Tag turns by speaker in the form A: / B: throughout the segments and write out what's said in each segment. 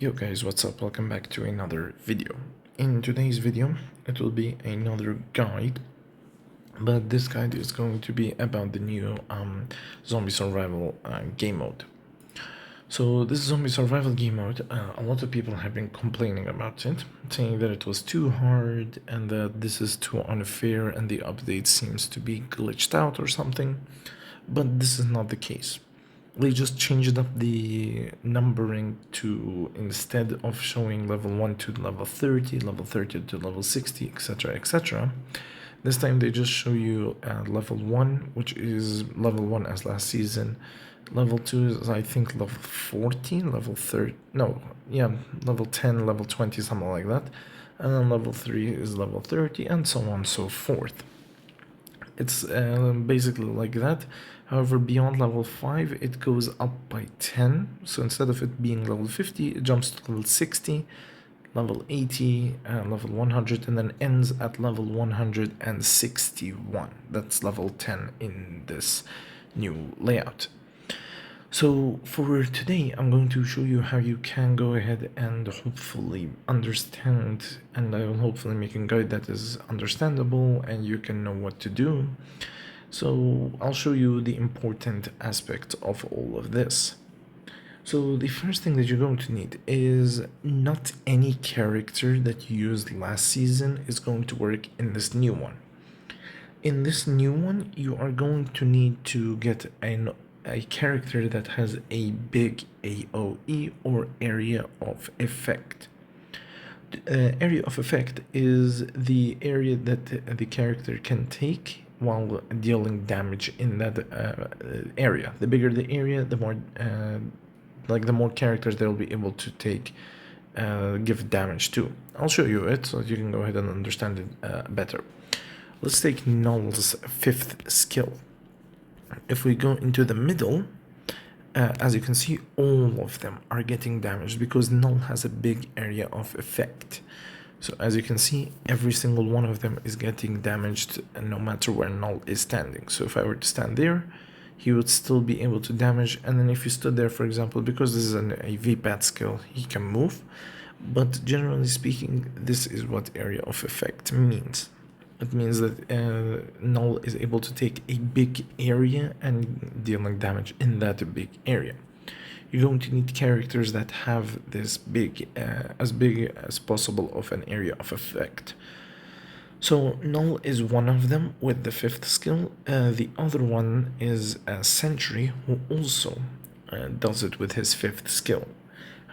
A: Yo guys, what's up? Welcome back to another video. In today's video, it will be another guide, but this guide is going to be about the new zombie survival game mode. So this zombie survival game mode, a lot of people have been complaining about it, saying that it was too hard and that this is too unfair and the update seems to be glitched out or something, but this is not the case. They just changed up the numbering to, instead of showing level 1 to level 30, level 30 to level 60, etc, etc, this time they just show you level 1, which is level 1 as last season. Level 2 is, I think, level 14, level 30, no, yeah, level 10, level 20, something like that. And then level 3 is level 30, and so on and so forth. It's basically like that. However, beyond level 5, it goes up by 10. So instead of it being level 50, it jumps to level 60, level 80, level 100, and then ends at level 161. That's level 10 in this new layout. So for today, I'm going to show you how you can go ahead and hopefully understand, and I will hopefully make a guide that is understandable and you can know what to do. So I'll show you the important aspect of all of this. So the first thing that you're going to need is not any character that you used last season is going to work in this new one. In this new one, you are going to need to get a character that has a big AoE or area of effect. Area of effect is the area that the character can take while dealing damage in that area. The bigger the area, the more the more characters they'll be able to take give damage to. I'll show you it so that you can go ahead and understand it better. Let's take Null's 5th skill. If we go into the middle, as you can see, all of them are getting damaged because Null has a big area of effect. So as you can see, every single one of them is getting damaged no matter where Null is standing. So if I were to stand there, he would still be able to damage. And then if you stood there, for example, because this is a VPAT skill, he can move. But generally speaking, this is what area of effect means. It means that Null is able to take a big area and dealing damage in that big area. You're going to need characters that have this big as possible of an area of effect. So Null is one of them with the 5th skill. The other one is Sentry, who also does it with his 5th skill.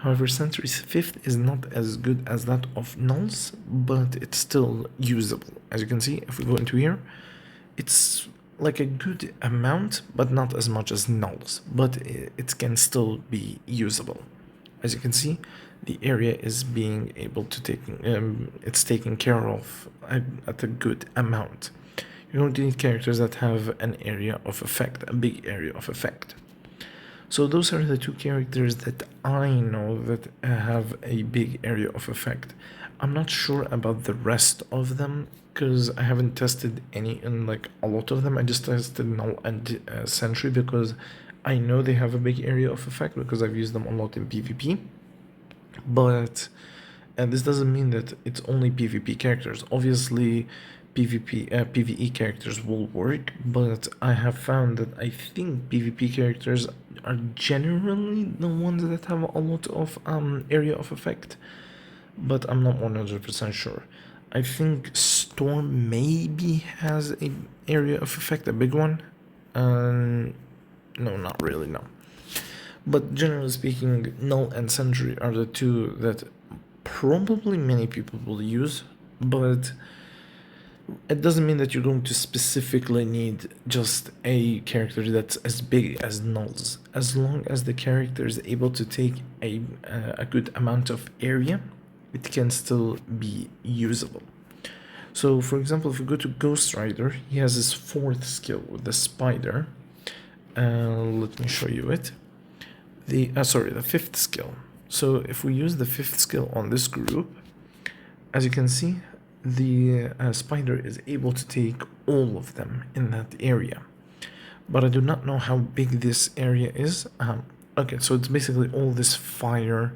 A: However, Sentry's 5th is not as good as that of Null's, but it's still usable. As you can see, if we go into here, it's like a good amount, but not as much as Null's, but it can still be usable. As you can see, the area is being able to take, it's taken care of at a good amount. You're going to need characters that have an area of effect, a big area of effect. So those are the two characters that I know that have a big area of effect. I'm not sure about the rest of them because I haven't tested any in like a lot of them. I just tested Null and Sentry because I know they have a big area of effect because I've used them a lot in PvP. But this doesn't mean that it's only PvP characters. Obviously, PvE characters will work, but I have found that I think PvP characters are generally the ones that have a lot of area of effect, but I'm not 100% sure. I think Storm maybe has an area of effect, a big one. No, not really, no. But generally speaking, Null and Sentry are the two that probably many people will use, but it doesn't mean that you're going to specifically need just a character that's as big as Null's. As long as the character is able to take a good amount of area, it can still be usable. So for example, if we go to Ghost Rider, he has his 4th skill with the spider. Let me show you it. The 5th skill. So if we use the 5th skill on this group, as you can see, the spider is able to take all of them in that area, but I do not know how big this area is. Okay, so it's basically all this fire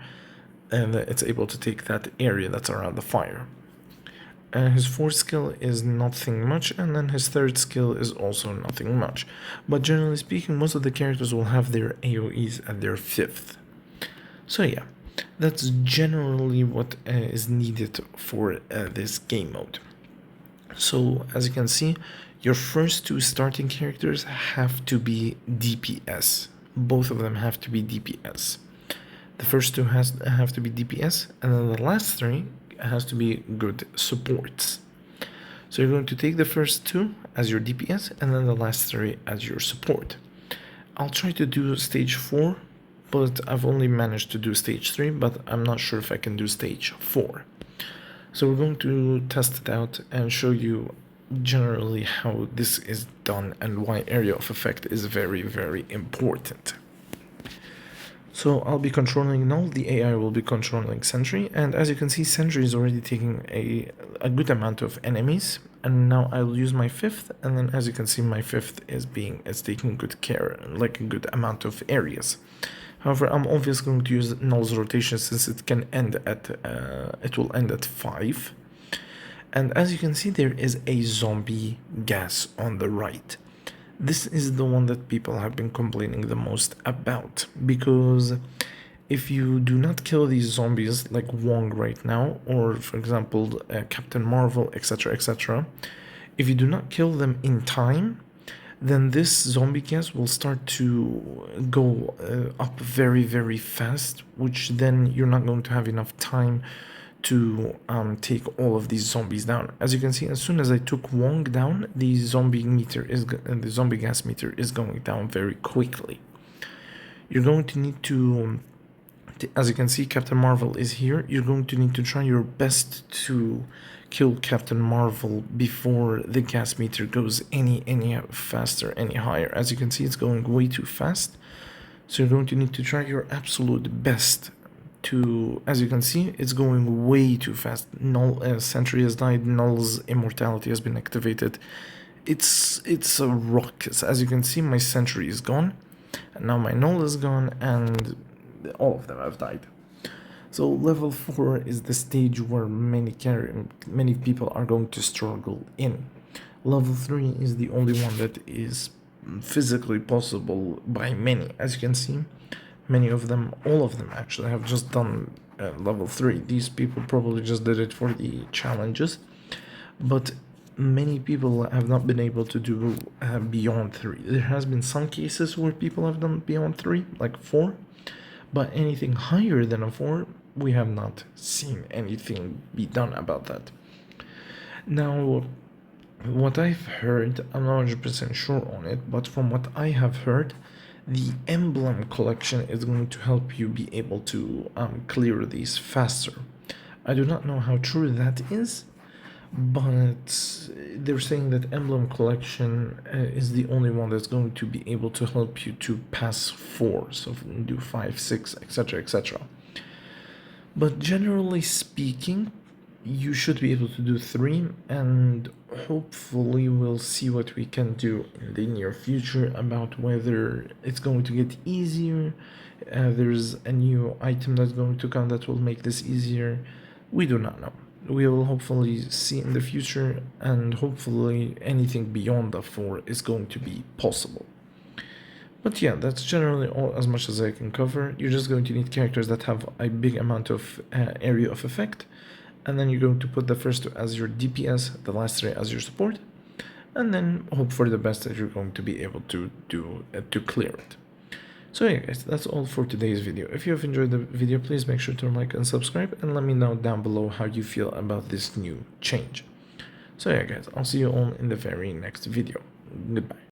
A: and it's able to take that area that's around the fire. His fourth skill is nothing much, and then his third skill is also nothing much. But generally speaking, most of the characters will have their AoEs at their fifth. So yeah, that's generally what is needed for this game mode. So as you can see, your first two starting characters have to be DPS. Both of them have to be DPS. The first two have to be DPS, and then the last three has to be good supports. So you're going to take the first two as your DPS, and then the last three as your support. I'll try to do stage 4, but I've only managed to do stage 3, but I'm not sure if I can do stage 4. So we're going to test it out and show you generally how this is done and why area of effect is very, very important. So I'll be controlling Null, the AI will be controlling Sentry, and as you can see, Sentry is already taking a good amount of enemies, and now I will use my fifth, and then as you can see, my fifth is taking good care, like a good amount of areas. However, I'm obviously going to use Null's rotation since it can end at it will end at 5. And as you can see, there is a zombie gas on the right. This is the one that people have been complaining the most about, because if you do not kill these zombies like Wong right now, or for example Captain Marvel, etc, etc, if you do not kill them in time, then this zombie gas will start to go up very, very fast, which then you're not going to have enough time to take all of these zombies down. As you can see, as soon as I took Wong down, the zombie gas meter is going down very quickly. You're going to need to, as you can see, Captain Marvel is here. You're going to need to try your best to kill Captain Marvel before the gas meter goes any faster, any higher. As you can see, it's going way too fast. So you're going to need to try your absolute best to, as you can see, it's going way too fast. Null Sentry has died, Null's immortality has been activated. It's a ruckus. As you can see, my Sentry is gone, and now my Null is gone, and all of them have died. So level 4 is the stage where many people are going to struggle in. Level 3 is the only one that is physically possible by many. As you can see, many of them, all of them actually, have just done level 3. These people probably just did it for the challenges, but many people have not been able to do beyond 3. There has been some cases where people have done beyond 3, like 4, but anything higher than a 4, we have not seen anything be done about that. Now, what I've heard, I'm not 100% sure on it, but from what I have heard, the emblem collection is going to help you be able to clear these faster. I do not know how true that is, but they're saying that emblem collection is the only one that's going to be able to help you to pass 4, so do 5, 6, etc, etc. But generally speaking, you should be able to do 3, and hopefully we'll see what we can do in the near future about whether it's going to get easier. There's a new item that's going to come that will make this easier. We do not know. We will hopefully see in the future, and hopefully anything beyond the 4 is going to be possible. But yeah, that's generally all as much as I can cover. You're just going to need characters that have a big amount of area of effect, and then you're going to put the first 2 as your DPS, the last 3 as your support, and then hope for the best that you're going to be able to do to clear it. So yeah guys, that's all for today's video. If you have enjoyed the video, please make sure to like and subscribe, and let me know down below how you feel about this new change. So yeah guys, I'll see you all in the very next video. Goodbye.